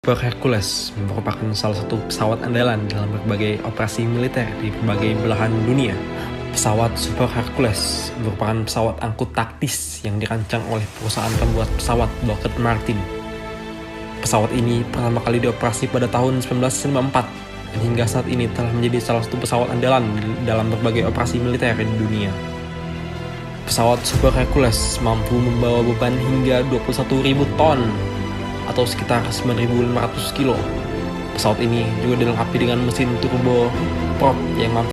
Super Hercules merupakan salah satu pesawat andalan dalam berbagai operasi militer di berbagai belahan dunia. Pesawat Super Hercules merupakan pesawat angkut taktis yang dirancang oleh perusahaan pembuat pesawat Lockheed Martin. Pesawat ini pertama kali dioperasi pada tahun 1994 dan hingga saat ini telah menjadi salah satu pesawat andalan dalam berbagai operasi militer di dunia. Pesawat Super Hercules mampu membawa beban hingga 21.000 ton atau sekitar 9.500 kilo. Pesawat ini juga dilengkapi dengan mesin turbo prop yang mampu